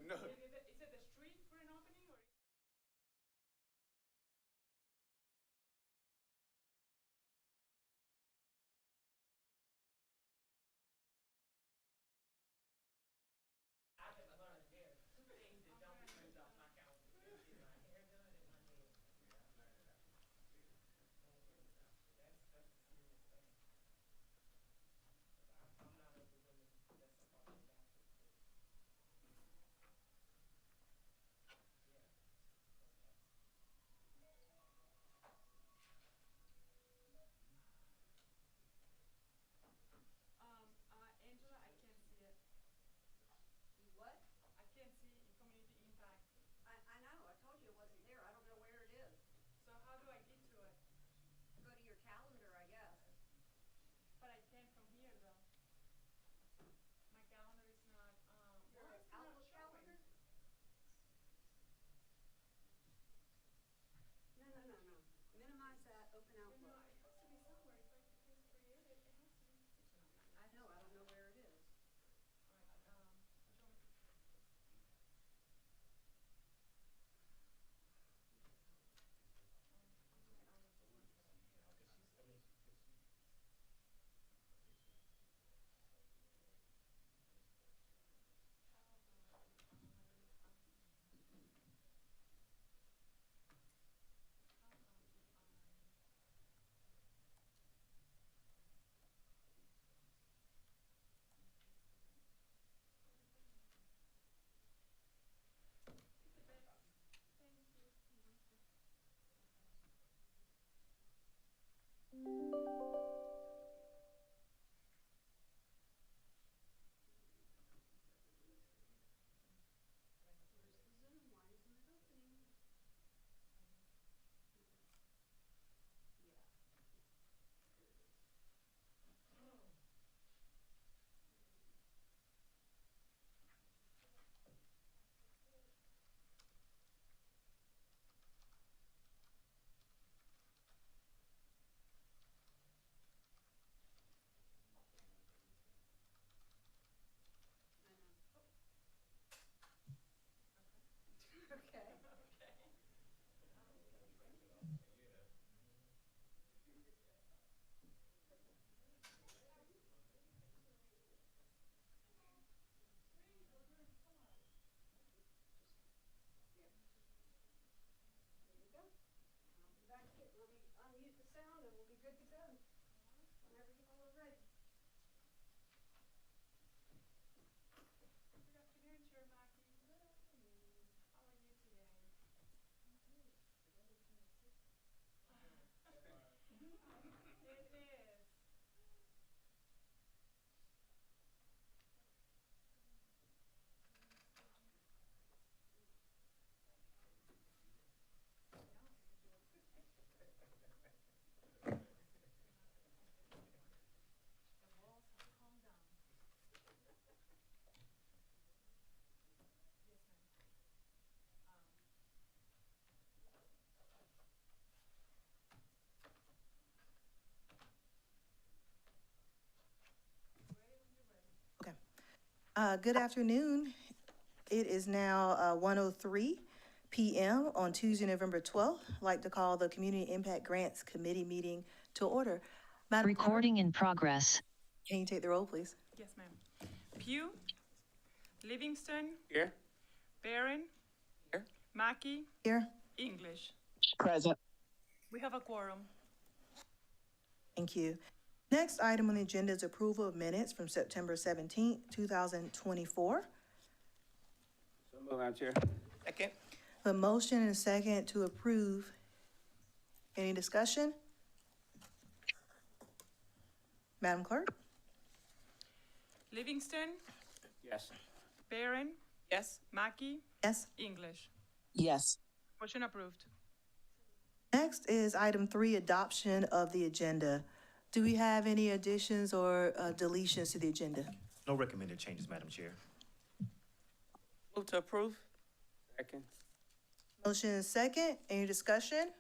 No. Is it the street for an opening or? Angela, I can't see it. You what? I can't see in community impact. I know, I told you it wasn't there, I don't know where it is. So how do I get to it? Go to your calendar, I guess. But I can't from here though. My calendar is not, Your why is it not Outlook showing? calendar? No. Minimize that, open No, Outlook. it has to be somewhere. If I press create it, it has to be. I know, I don't know where it is. Alright, show me. Thank you. Where's the Zoom? Why isn't it opening? Yeah. There it is. I know. Okay. Here. There you go. I'll be back here. Let me unmute the sound and we'll be good to go. Whenever y'all are ready. Good afternoon, Chair Mackey. Good afternoon. How are you today? It is. The walls have calmed down. Yes, ma'am. Ready when you're ready. Okay. Good afternoon. It is now 1:03 p.m. on Tuesday, November 12th. I'd like to call the Community Impact Grants Committee meeting to order. Madam Clerk, Recording in progress. can you take the roll, please? Yes, ma'am. Pugh, Livingston, Here? Barron, Here? Mackey, Here. English. Present. We have a quorum. Thank you. Next item on the agenda is approval of minutes from September 17th, 2024. So move, Madam Chair. Second. A motion and a second to approve. Any discussion? Madam Clerk? Livingston, Yes. Barron, Yes. Mackey, Yes. English. Yes. Motion approved. Next is item 3, adoption of the agenda. Do we have any additions or deletions to the agenda? No recommended changes, Madam Chair. Move to approve? Second. Motion and second. Any discussion?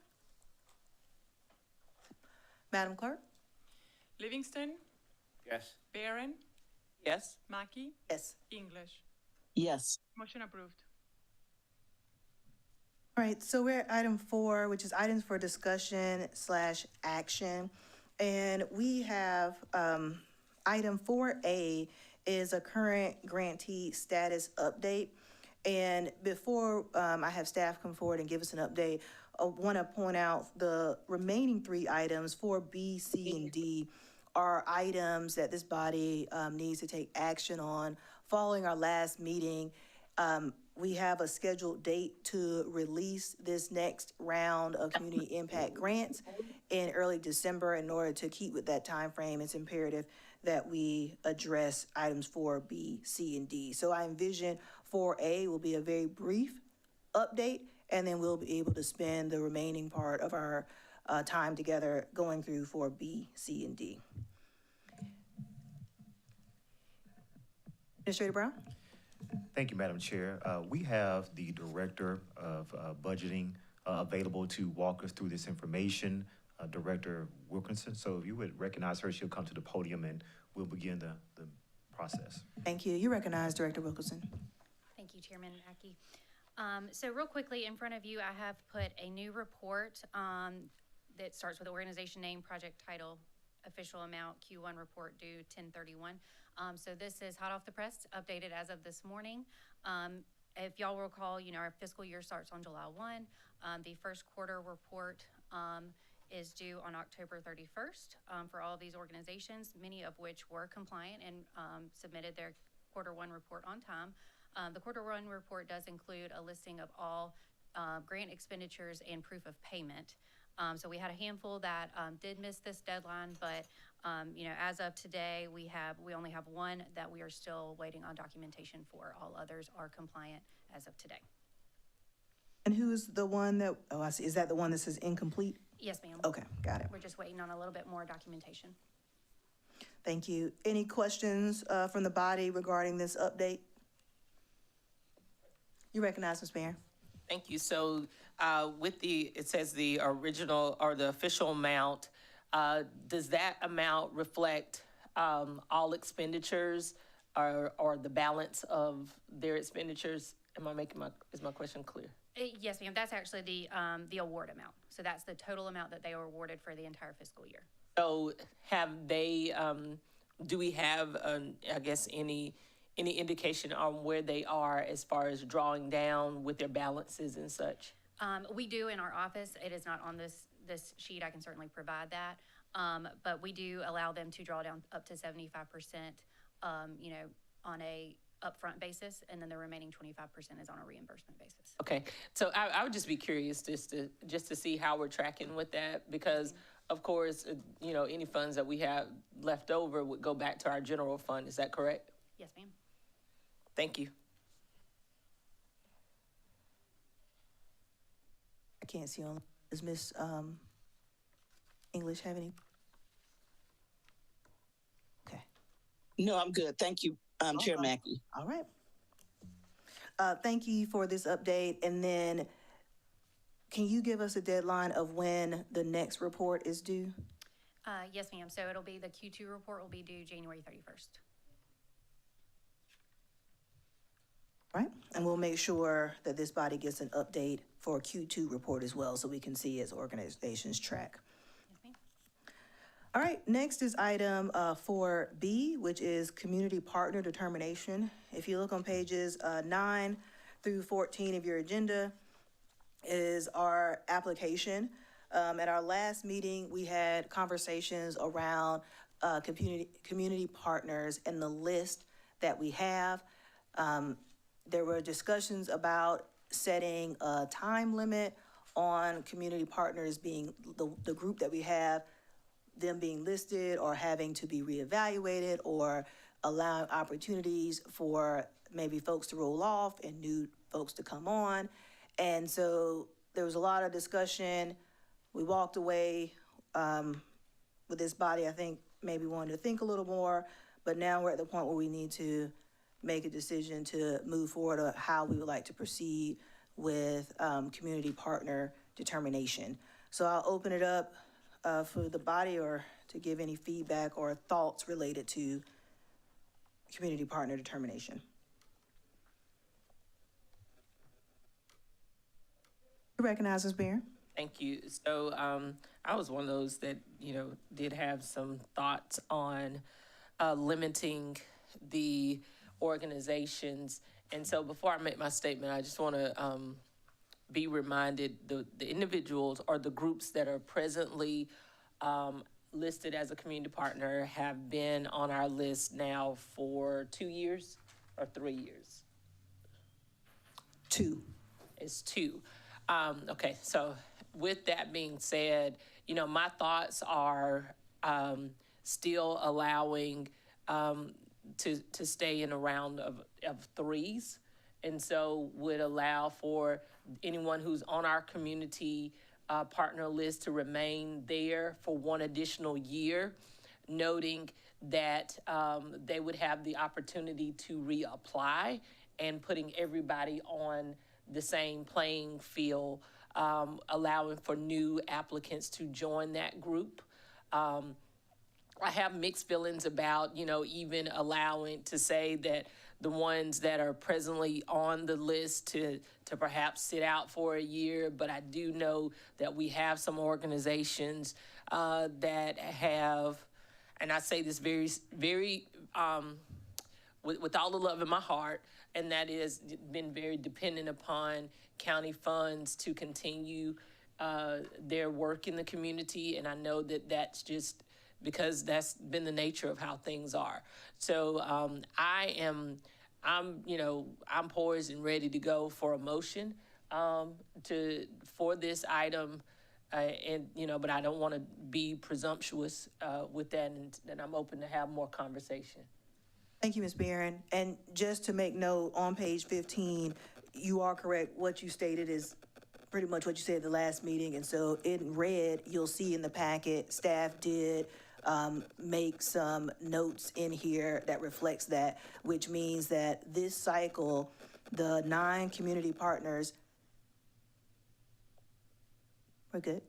Madam Clerk? Livingston, Yes. Barron, Yes. Mackey, Yes. English. Yes. Motion approved. All right, so we're at item 4, which is items for discussion slash action. And we have, item 4A is a current grantee status update. And before, I have staff come forward and give us an update, I want to point out the remaining 3 items, 4B, C, and D, are items that this body, needs to take action on. Following our last meeting, we have a scheduled date to release this next round of community impact grants in early December. In order to keep with that time frame, it's imperative that we address items 4B, C, and D. So I envision 4A will be a very brief update, and then we'll be able to spend the remaining part of our time together going through 4B, C, and D. Administrator Brown? Thank you, Madam Chair. We have the Director of Budgeting available to walk us through this information, Director Wilkinson. So if you would recognize her, she'll come to the podium and we'll begin the process. Thank you. You recognize Director Wilkerson. Thank you, Chairman Mackey. So real quickly, in front of you, I have put a new report that starts with organization name, project title, official amount, Q1 report due 10/31. So this is hot off the press, updated as of this morning. If y'all recall, our fiscal year starts on July 1. The first quarter report is due on October 31st for all of these organizations, many of which were compliant and submitted their quarter 1 report on time. The quarter 1 report does include a listing of all grant expenditures and proof of payment. So we had a handful that did miss this deadline, but as of today, we only have 1 that we are still waiting on documentation for. All others are compliant as of today. And who's the one that, oh, I see, is that the one that says incomplete? Yes, ma'am. Okay, got it. We're just waiting on a little bit more documentation. Thank you. Any questions from the body regarding this update? You recognize, Ms. Mayor. Thank you. So with it says the original or the official amount, does that amount reflect all expenditures or the balance of their expenditures? Is my question clear? Yes, ma'am. That's actually the award amount. So that's the total amount that they were awarded for the entire fiscal year. So have they, do we have, I guess, any indication on where they are as far as drawing down with their balances and such? We do in our office. It is not on this sheet. I can certainly provide that. But we do allow them to draw down up to 75%, on a upfront basis, and then the remaining 25% is on a reimbursement basis. Okay, so I would just be curious just to see how we're tracking with that, because of course, any funds that we have left over would go back to our general fund. Is that correct? Yes, ma'am. Thank you. I can't see on, does Ms. English have any? Okay, No, I'm good. Thank you, Chair Mackey. all right. Thank you for this update. And then can you give us a deadline of when the next report is due? Yes, ma'am. So it'll be the Q2 report will be due January 31st. Right, and we'll make sure that this body gets an update for a Q2 report as well, so we can see as organizations track. Yes, ma'am. All right, next is item 4B, which is community partner determination. If you look on pages 9 through 14 of your agenda is our application. At our last meeting, we had conversations around community partners and the list that we have. There were discussions about setting a time limit on community partners being the group that we have, them being listed or having to be reevaluated, or allowing opportunities for maybe folks to roll off and new folks to come on. And so there was a lot of discussion. We walked away with this body, I think, maybe wanted to think a little more, but now we're at the point where we need to make a decision to move forward on how we would like to proceed with community partner determination. So I'll open it up for the body or to give any feedback or thoughts related to community partner determination. You recognize Ms. Barron? Thank you. So, I was one of those that, did have some thoughts on, limiting the organizations. And so before I make my statement, I just want to, be reminded, the individuals or the groups that are presently, listed as a community partner have been on our list now for 2 years or 3 years? 2. It's 2. Okay, so with that being said, my thoughts are still allowing to stay in a round of 3s. And so would allow for anyone who's on our community partner list to remain there for 1 additional year, noting that they would have the opportunity to reapply and putting everybody on the same playing field, allowing for new applicants to join that group. I have mixed feelings about, even allowing to say that the ones that are presently on the list to perhaps sit out for a year, but I do know that we have some organizations that have, and I say this very, very, with all the love in my heart, and that is been very dependent upon county funds to continue their work in the community, and I know that that's just because that's been the nature of how things are. So I'm poised and ready to go for a motion for this item, but I don't want to be presumptuous with that, and I'm open to have more conversation. Thank you, Ms. Barron. And just to make note, on page 15, you are correct. What you stated is pretty much what you said at the last meeting. And so in red, you'll see in the packet, staff did make some notes in here that reflects that, which means that this cycle, the 9 community partners, we're good?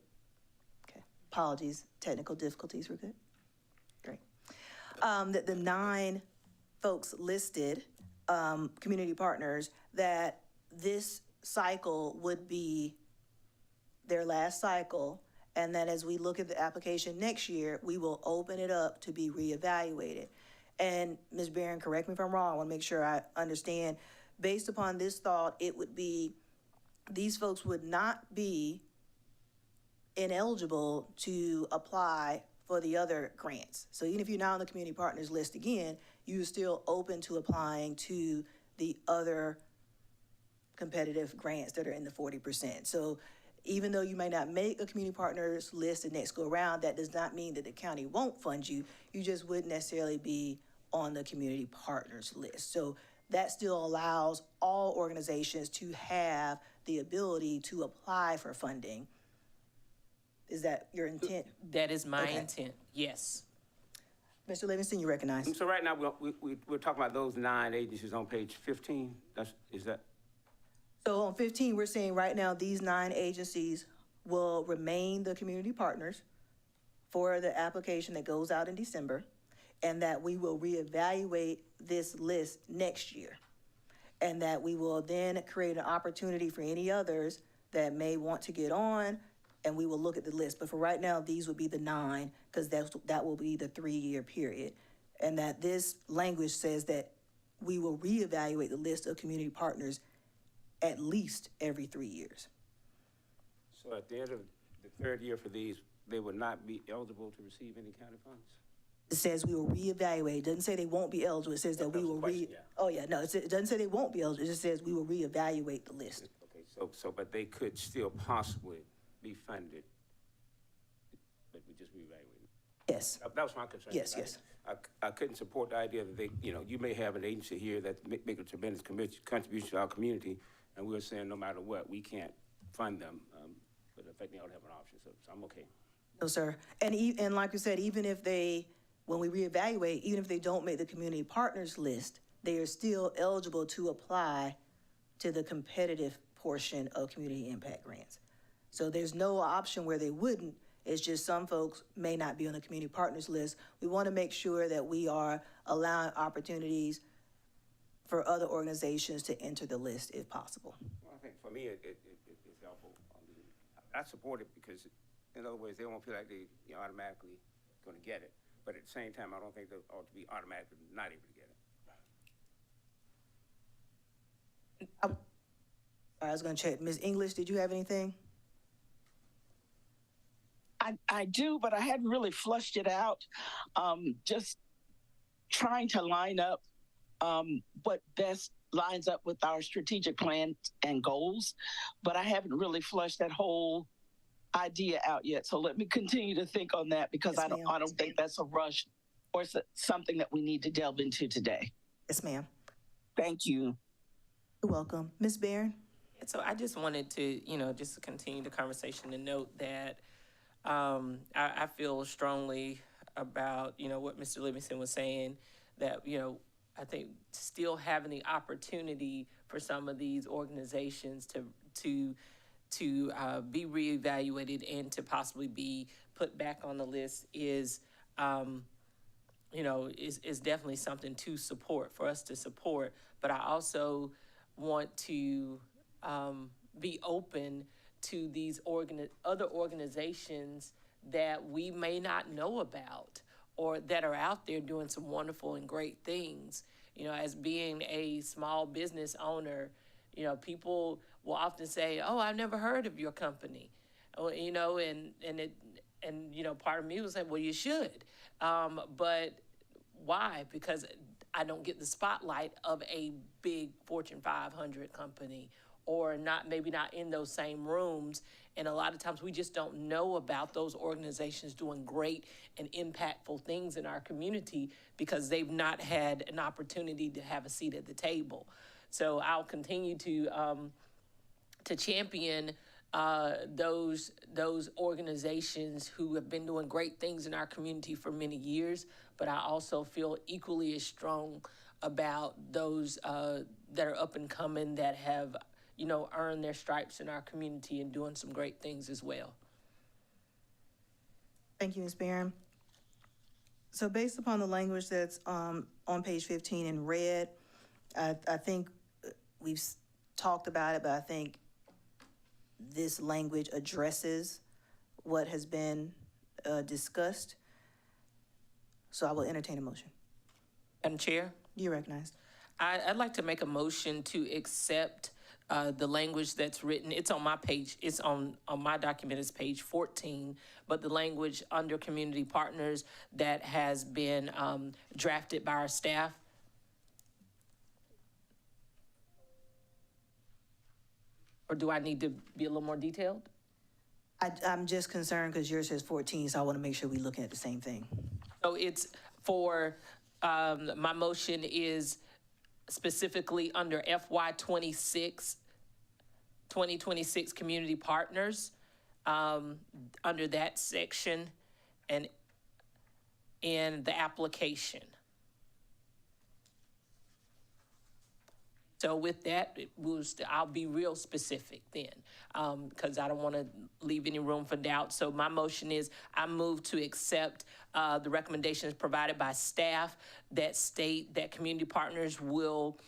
Okay, apologies, technical difficulties, we're good? Great. That the 9 folks listed, community partners, that this cycle would be their last cycle, and that as we look at the application next year, we will open it up to be reevaluated. And Ms. Barron, correct me if I'm wrong, I wanna make sure I understand. Based upon this thought, it would be, these folks would not be ineligible to apply for the other grants. So even if you're not on the community partners list again, you're still open to applying to the other competitive grants that are in the 40%. So even though you may not make a community partners list the next go around, that does not mean that the county won't fund you. You just wouldn't necessarily be on the community partners list. So that still allows all organizations to have the ability to apply for funding. Is that your intent? That is my Okay. intent, yes. Mr. Livingston, you recognize. So right now, we're talking about those 9 agencies on page 15. Is that? So on 15, we're saying right now, these 9 agencies will remain the community partners for the application that goes out in December, and that we will reevaluate this list next year. And that we will then create an opportunity for any others that may want to get on, and we will look at the list. But for right now, these would be the 9, because that will be the 3-year period. And that this language says that we will reevaluate the list of community partners at least every 3 years. So at the end of the 3rd year for these, they would not be eligible to receive any county funds? It says we will reevaluate. It doesn't say they won't be eligible. It says that we That was will the question, yeah. Oh, yeah, no, it doesn't say they won't be eligible. It just says we will reevaluate the list. Okay, so but they could still possibly be funded, but we just reevaluate. Yes, That was my concern. Yes, yes. I couldn't support the idea that they, you may have an agency here that make a tremendous contribution to our community, and we're saying no matter what, we can't fund them, but I think they ought to have an option, so I'm okay. no, sir. And like we said, even if they, when we reevaluate, even if they don't make the community partners list, they are still eligible to apply to the competitive portion of community impact grants. So there's no option where they wouldn't. It's just some folks may not be on the community partners list. We want to make sure that we are allowing opportunities for other organizations to enter the list if possible. Well, I think for me, it's helpful I support it because, in other words, they won't feel like they, automatically gonna get it. But at the same time, I don't think they ought to be automatically not able to get it. I was gonna check. Ms. English, did you have anything? I do, but I hadn't really flushed it out. Just trying to line up what best lines up with our strategic plan and goals, but I haven't really flushed that whole idea out yet. So let me continue to think on that because Yes, I ma'am. don't think that's a rush or something that we need to delve into today. Yes, ma'am. Thank you. You're welcome. Ms. Barron? So I just wanted to, just to continue the conversation and note that I feel strongly about, what Mr. Livingston was saying, that, I think still having the opportunity for some of these organizations to be reevaluated and to possibly be put back on the list is definitely something to support, for us to support. But I also want to be open to these other organizations that we may not know about or that are out there doing some wonderful and great things. As being a small business owner, people will often say, "Oh, I've never heard of your company," and part of me will say, "Well, you should," but why? Because I don't get the spotlight of a big Fortune 500 company, or maybe not in those same rooms. And a lot of times we just don't know about those organizations doing great and impactful things in our community because they've not had an opportunity to have a seat at the table. So I'll continue to champion those organizations who have been doing great things in our community for many years, but I also feel equally as strong about those that are up and coming that have earned their stripes in our community and doing some great things as well. Thank you, Ms. Barron. So based upon the language that's on page 15 in red, I think we've talked about it, but I think this language addresses what has been discussed. So I will entertain a motion. Madam Chair, You're recognized. I'd like to make a motion to accept the language that's written. It's on my page. It's on my document. It's page 14. But the language under community partners that has been drafted by our staff. Or do I need to be a little more detailed? I'm just concerned because yours says 14, so I want to make sure we're looking at the same thing. So it's for, my motion is specifically under FY 2026 community partners, under that section and in the application. So with that, I'll be real specific then, because I don't want to leave any room for doubt. So my motion is I move to accept the recommendations provided by staff that state that community partners will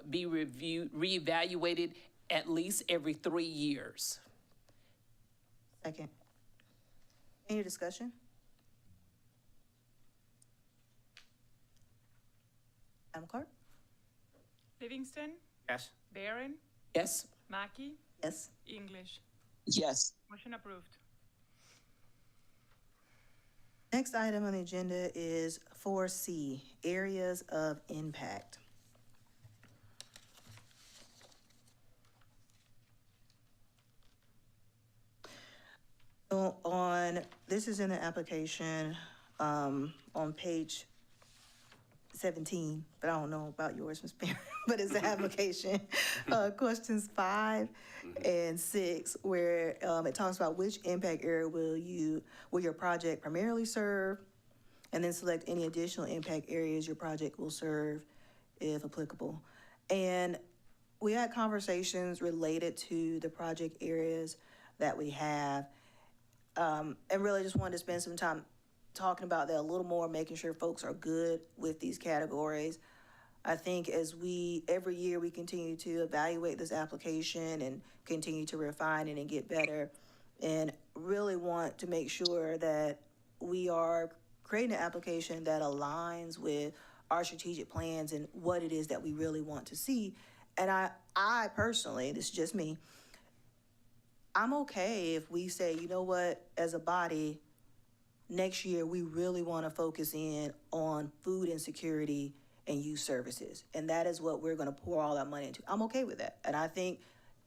be reevaluated at least every 3 years. Second. Any discussion? Madam Clerk? Livingston, Yes? Barron, Yes? Mackey, Yes. English. Yes. Motion approved. Next item on the agenda is 4C, areas of impact. So this is in the application, on page 17, but I don't know about yours, Ms. Barron, but it's the application, questions 5 and 6, where it talks about which impact area will your project primarily serve, and then select any additional impact areas your project will serve if applicable. And we had conversations related to the project areas that we have, and really just wanted to spend some time talking about that a little more, making sure folks are good with these categories. I think every year we continue to evaluate this application and continue to refine it and get better. and really want to make sure that we are creating an application that aligns with our strategic plans and what it is that we really want to see. And I personally, this is just me, I'm okay if we say, you know what, as a body, next year, we really want to focus in on food insecurity and youth services. And that is what we're going to pour all our money into. I'm okay with that. And I think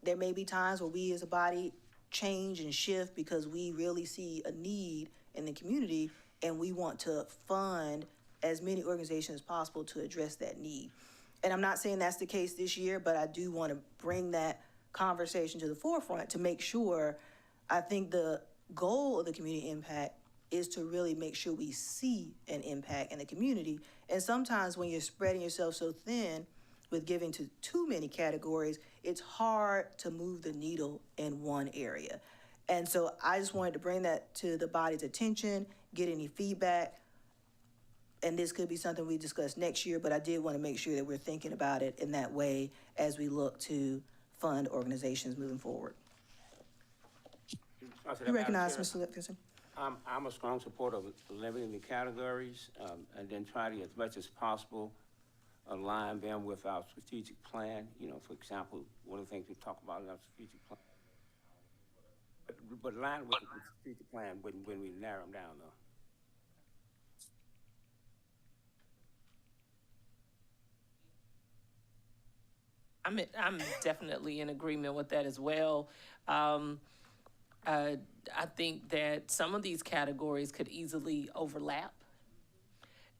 there may be times where we as a body change and shift because we really see a need in the community and we want to fund as many organizations as possible to address that need. And I'm not saying that's the case this year, but I do want to bring that conversation to the forefront to make sure. I think the goal of the community impact is to really make sure we see an impact in the community. And sometimes when you're spreading yourself so thin with giving to too many categories, it's hard to move the needle in one area. And so I just wanted to bring that to the body's attention, get any feedback. And this could be something we discuss next year, but I did want to make sure that we're thinking about it in that way as we look to fund organizations moving forward. You recognize, Mr. Lipkinson? I'm a strong supporter of limiting the categories, and then try to, as much as possible, align them with our strategic plan. You know, for example, one of the things we talk about in our strategic plan. But align with the strategic plan when we narrow them down, though. I'm definitely in agreement with that as well. I think that some of these categories could easily overlap.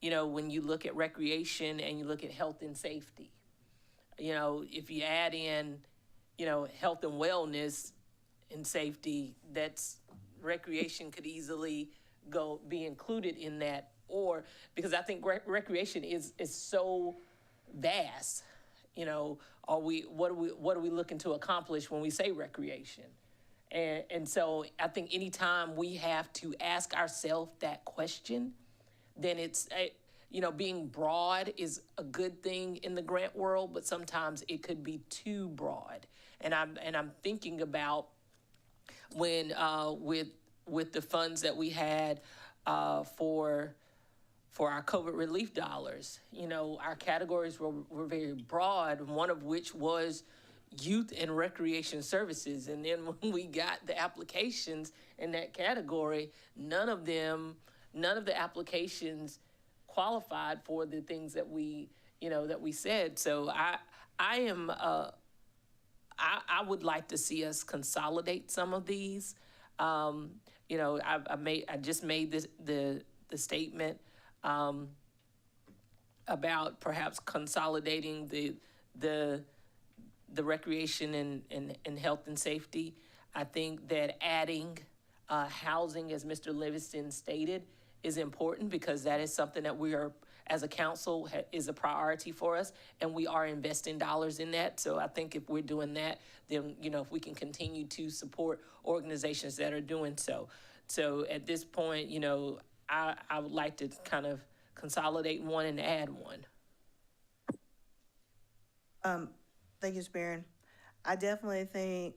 You know, when you look at recreation and you look at health and safety, you know, if you add in, you know, health and wellness and safety, that's recreation could easily be included in that. Or because I think recreation is so vast. You know, what are we looking to accomplish when we say recreation? And so I think anytime we have to ask ourselves that question, then it's, you know, being broad is a good thing in the grant world, but sometimes it could be too broad. And I'm thinking about when with the funds that we had for our COVID relief dollars, you know, our categories were very broad, one of which was youth and recreation services. And then when we got the applications in that category, none of the applications qualified for the things that we said. So I would like to see us consolidate some of these. You know, I just made the statement about perhaps consolidating the recreation and health and safety. I think that adding housing, as Mr. Livingston stated, is important because that is something that we are, as a council, is a priority for us, and we are investing dollars in that. So I think if we're doing that, then, you know, if we can continue to support organizations that are doing so. So at this point, you know, I would like to kind of consolidate one and add one. Thank you, Ms. Barron. I definitely think,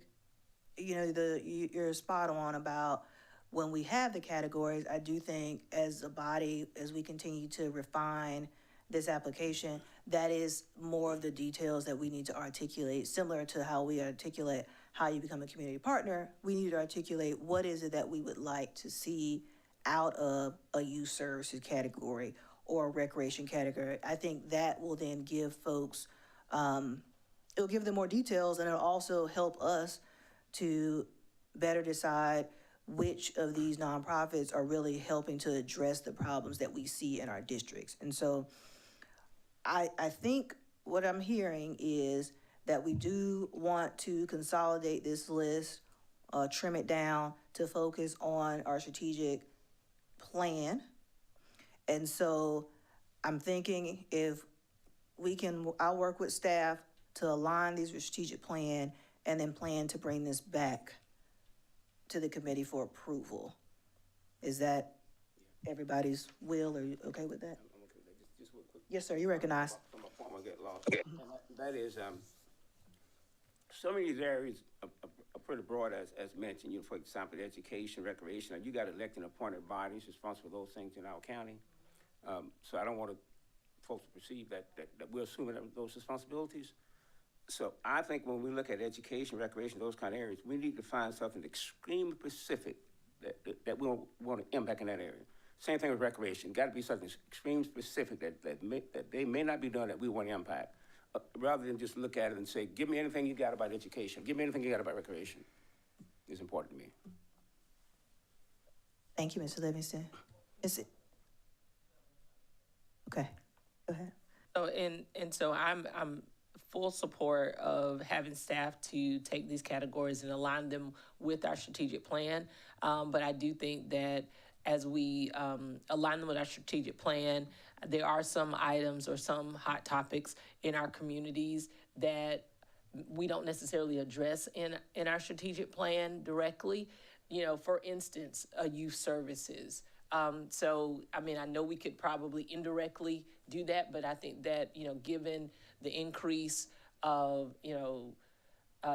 you know, you're spot on about when we have the categories. I do think as a body, as we continue to refine this application, that is more of the details that we need to articulate, similar to how we articulate how you become a community partner. We need to articulate what is it that we would like to see out of a youth services category or a recreation category. I think that will then give folks, it'll give them more details, and it'll also help us to better decide which of these nonprofits are really helping to address the problems that we see in our districts. And so I think what I'm hearing is that we do want to consolidate this list, trim it down to focus on our strategic plan. And so I'm thinking if we can, I'll work with staff to align these with strategic plan and then plan to bring this back to the committee for approval. Is that everybody's will? Are you okay with that? I'm okay with that. Just real quick. Yes, sir, you recognize. From a form I get lost. And that is, some of these areas are pretty broad as mentioned, for example, education, recreation, and you got elected and appointed bodies responsible for those things in our county. So I don't want folks to perceive that we're assuming those responsibilities. So I think when we look at education, recreation, those kind of areas, we need to find something extremely specific that we want to impact in that area. Same thing with recreation. Got to be something extremely specific that they may not be doing that we want to impact, rather than just look at it and say, give me anything you got about education, give me anything you got about recreation. It's important to me. Thank you, Mr. Livingston. Is it? Okay, go ahead. So, and so I'm full support of having staff to take these categories and align them with our strategic plan. But I do think that as we align them with our strategic plan, there are some items or some hot topics in our communities that we don't necessarily address in our strategic plan directly. You know, for instance, youth services. So, I mean, I know we could probably indirectly do that, but I think that, you know, given the increase of, you know,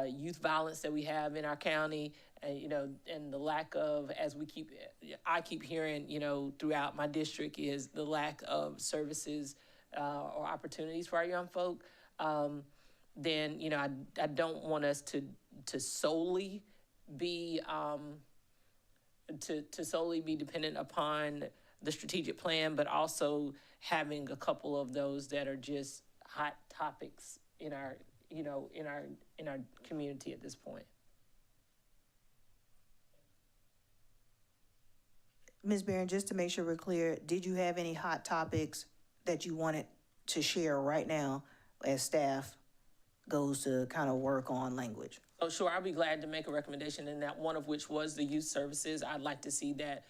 youth violence that we have in our county, you know, and the lack of, I keep hearing, you know, throughout my district is the lack of services or opportunities for our young folk. Then, you know, I don't want us to solely be to solely be dependent upon the strategic plan, but also having a couple of those that are just hot topics in our, you know, in our community at this point. Ms. Barron, just to make sure we're clear, did you have any hot topics that you wanted to share right now as staff goes to kind of work on language? Oh, sure, I'll be glad to make a recommendation, and that one of which was the youth services. I'd like to see that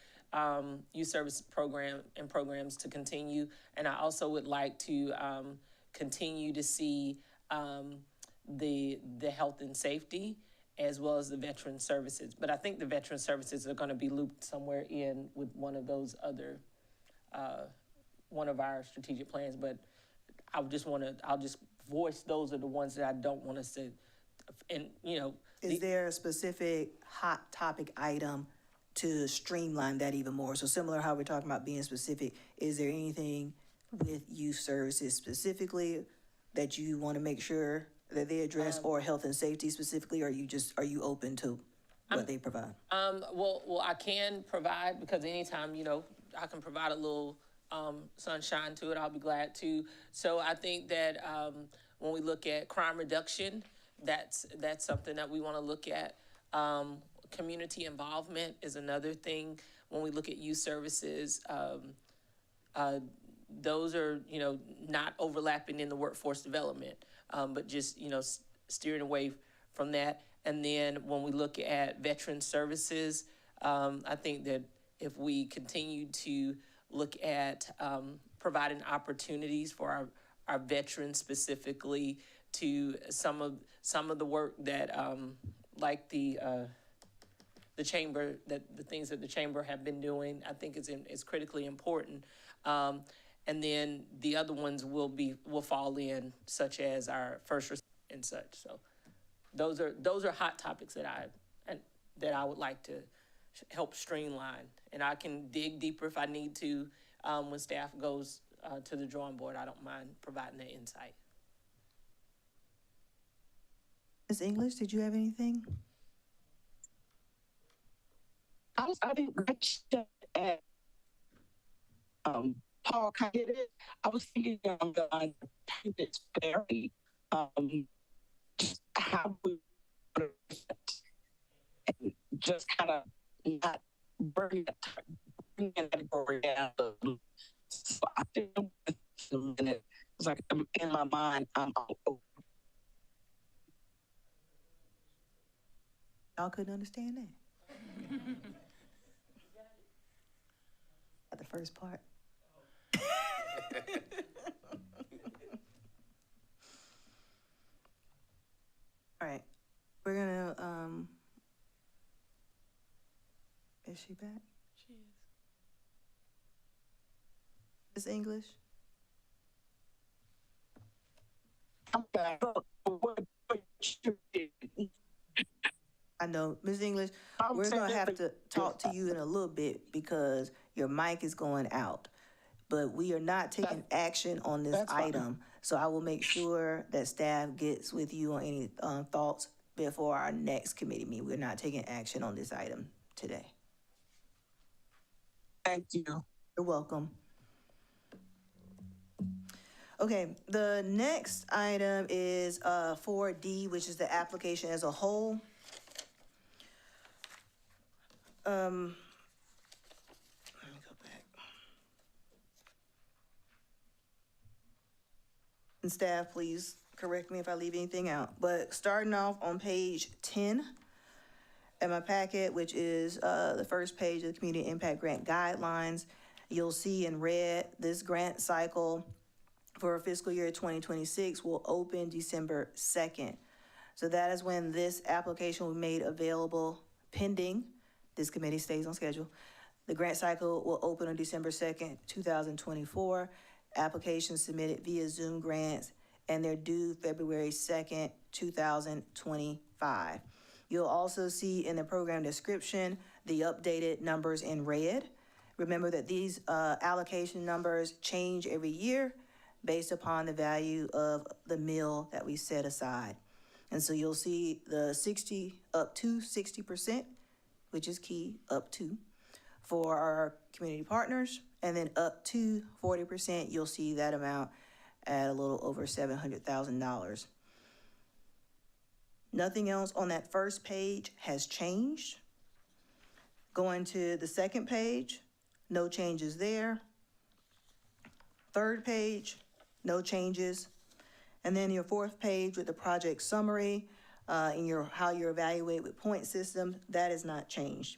youth service programs to continue, and I also would like to continue to see the health and safety as well as the veteran services. But I think the veteran services are going to be looped somewhere in with one of those other, one of our strategic plans. But I'll just voice those are the ones that I don't want us to, and, you know. Is there a specific hot topic item to streamline that even more? So similar how we're talking about being specific, is there anything with youth services specifically that you want to make sure that they address, or health and safety specifically, or are you open to what they provide? Well, I can provide, because anytime, you know, I can provide a little sunshine to it, I'll be glad to. So I think that when we look at crime reduction, that's something that we want to look at. Community involvement is another thing. When we look at youth services, those are, you know, not overlapping in the workforce development, but just, you know, steering away from that. And then when we look at veteran services, I think that if we continue to look at providing opportunities for our veterans specifically to some of the work that like the chamber, that the things that the chamber have been doing, I think is critically important. And then the other ones will fall in, such as our first and such. So those are hot topics that I would like to help streamline, and I can dig deeper if I need to when staff goes to the drawing board. I don't mind providing that insight. Ms. English, did you have anything? I think at Paul kind of did it. I was thinking on the line of it's very just how we and just kind of not bring that category down. So I think it's like in my mind, Y'all couldn't understand that? At the first part. All right, we're gonna, is she back? She is. Ms. English? I'm back. What you did. I know, Ms. English, I'm we're gonna saying have that- to talk to you in a little bit because your mic is going out. But we are not taking action on this That's fine. item, so I will make sure that staff gets with you on any, thoughts before our next committee meeting. We're not taking action on this item today. Thank you. You're welcome. Okay, the next item is 4D, which is the application as a whole. Let me go back. And staff, please correct me if I leave anything out. But starting off on page 10 in my packet, which is the first page of the Community Impact Grant Guidelines, you'll see in red, this grant cycle for fiscal year 2026 will open December 2nd. So that is when this application will be made available pending. This committee stays on schedule. The grant cycle will open on December 2nd, 2024. Applications submitted via Zoom Grants, and they're due February 2nd, 2025. You'll also see in the program description the updated numbers in red. Remember that these allocation numbers change every year based upon the value of the mill that we set aside. And so you'll see the 60, up to 60%, which is key, up to, for our community partners, and then up to 40%, you'll see that amount at a little over $700,000. Nothing else on that first page has changed. Going to the second page, no changes there. Third page, no changes. And then your fourth page with the project summary, and how you evaluate with point system, that is not changed.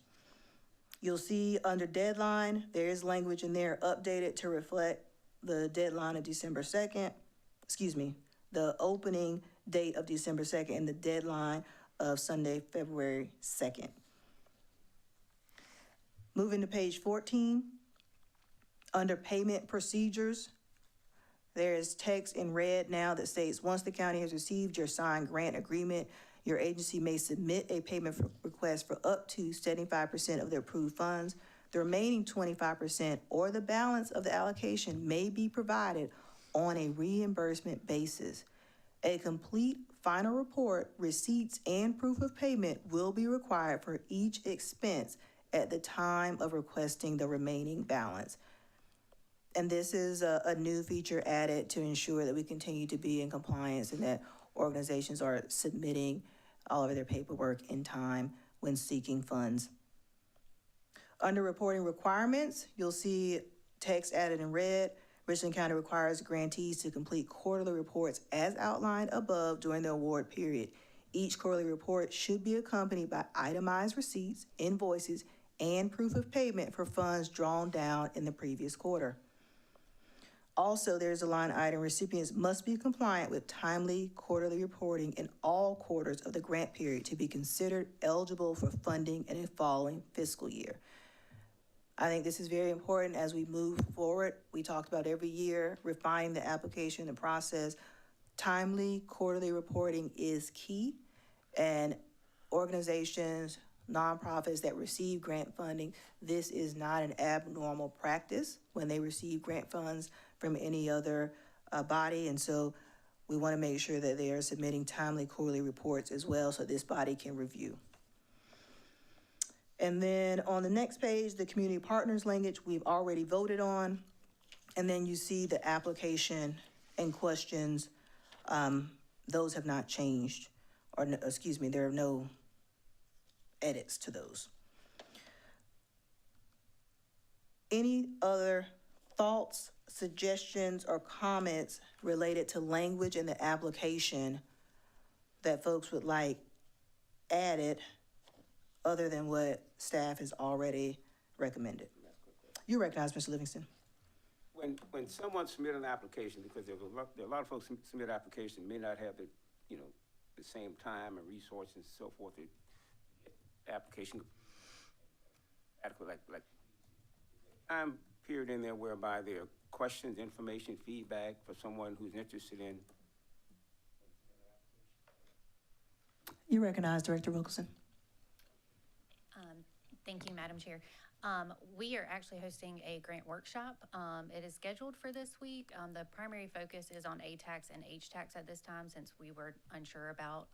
You'll see under deadline, there is language in there updated to reflect the deadline of December 2nd, the opening date of December 2nd and the deadline of Sunday, February 2nd. Moving to page 14, under payment procedures, there is text in red now that states, once the county has received your signed grant agreement, your agency may submit a payment request for up to 75% of the approved funds. The remaining 25% or the balance of the allocation may be provided on a reimbursement basis. A complete final report, receipts, and proof of payment will be required for each expense at the time of requesting the remaining balance. And this is a new feature added to ensure that we continue to be in compliance and that organizations are submitting all of their paperwork in time when seeking funds. Under reporting requirements, you'll see text added in red. Richland County requires grantees to complete quarterly reports as outlined above during the award period. Each quarterly report should be accompanied by itemized receipts, invoices, and proof of payment for funds drawn down in the previous quarter. Also, there's a line item, recipients must be compliant with timely quarterly reporting in all quarters of the grant period to be considered eligible for funding in a following fiscal year. I think this is very important as we move forward. We talked about every year, refining the application, the process. Timely quarterly reporting is key, and organizations, nonprofits that receive grant funding, this is not an abnormal practice when they receive grant funds from any other body, and so we want to make sure that they are submitting timely quarterly reports as well so this body can review. And then on the next page, the community partners language we've already voted on, and then you see the application and questions. Those have not changed, or there are no edits to those. Any other thoughts, suggestions, or comments related to language in the application that folks would like added other than what staff has already recommended? You recognize, Mr. Livingston. When someone submit an application, because there are a lot of folks who submit applications may not have the same time and resources and so forth. The application adequate, like time period in there whereby there are questions, information, feedback for someone who's interested in. You recognize Director Wilkerson. Thank you, Madam Chair. We are actually hosting a grant workshop. It is scheduled for this week. The primary focus is on ATAX and HTAX at this time, since we were unsure about,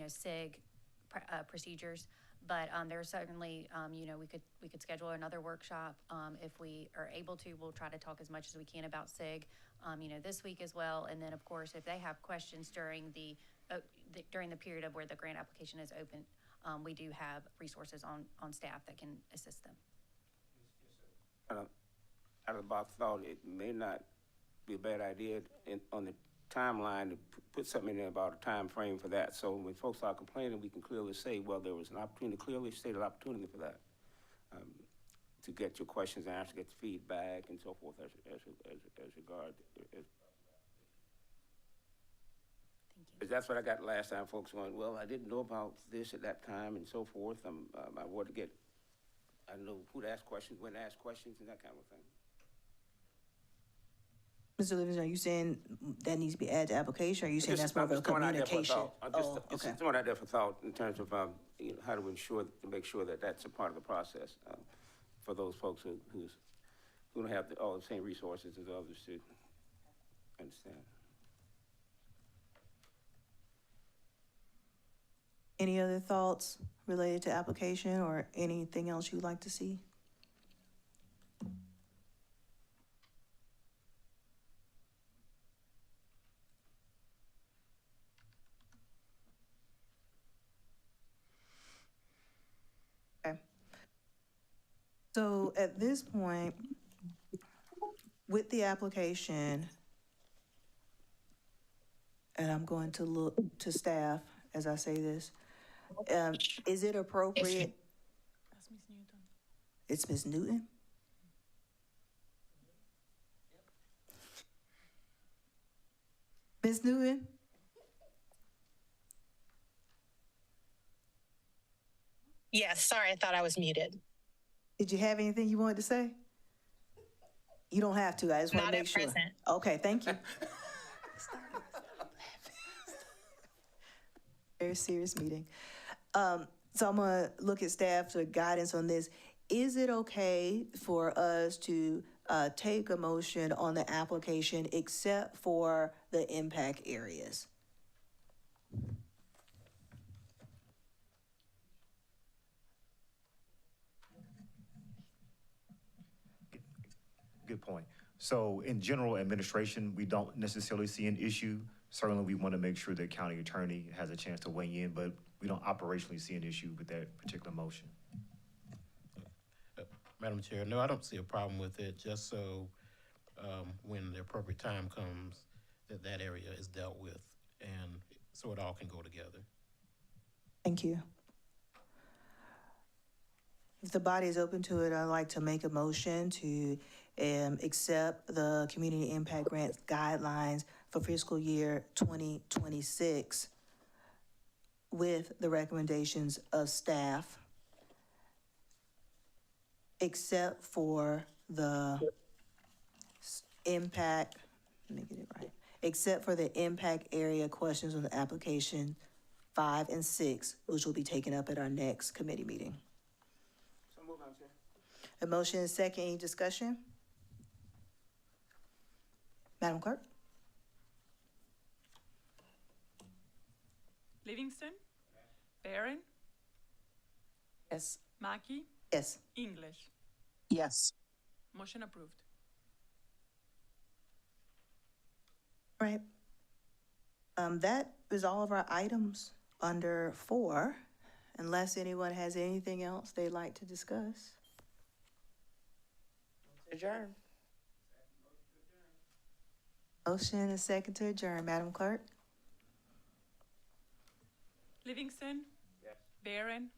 SIG procedures. But there are certainly, we could schedule another workshop. If we are able to, we'll try to talk as much as we can about SIG, this week as well. And then, of course, if they have questions during the period of where the grant application is open, we do have resources on staff that can assist them. Out of the box thought, it may not be a bad idea on the timeline to put something in there about a time frame for that. So when folks are complaining, we can clearly say, well, there was an opportunity, clearly stated opportunity for that. To get your questions answered, get the feedback and so forth as regard. Thank you. Because that's what I got last time, folks going, well, I didn't know about this at that time and so forth. I want to get, I know who to ask questions, when to ask questions and that kind of thing. Mr. Livingston, are you saying that needs to be added to application, or are you saying that's more of a communication? I'm Oh, just okay. throwing out there for thought in terms of, how to make sure that that's a part of the process, for those folks who don't have all the same resources as others to understand. Any other thoughts related to application or anything else you'd like to see? Okay. So at this point, with the application, and I'm going to look to staff as I say this, is it appropriate? That's Miss Newton. It's Ms. Newton? Ms. Newton? Yes, sorry, I thought I was muted. Did you have anything you wanted to say? You don't have to, I just want to Not make at sure. present. Okay, thank you. Very serious meeting. So I'm gonna look at staff for guidance on this. Is it okay for us to take a motion on the application except for the impact areas? Good point. So in general administration, we don't necessarily see an issue. Certainly, we want to make sure the county attorney has a chance to weigh in, but we don't operationally see an issue with that particular motion. Madam Chair, no, I don't see a problem with it, just so when the appropriate time comes, that area is dealt with, and so it all can go together. Thank you. If the body is open to it, I'd like to make a motion to accept the Community Impact Grants guidelines for fiscal year 2026 with the recommendations of staff, except for the impact, let me get it right, except for the impact area questions on the application 5 and 6, which will be taken up at our next committee meeting. So move on, Chair. A motion and second, any discussion? Madam Clerk? Livingston. Barron. Yes. Mackey. Yes. English. Yes. Motion approved. Right. That is all of our items under 4, unless anyone has anything else they'd like to discuss. Adjourn. Motion and second to adjourn. Madam Clerk? Livingston. Yes. Barron.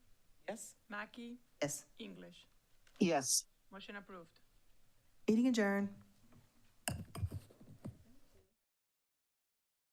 Yes? Mackey. Yes. English. Yes. Motion approved. Meeting adjourned.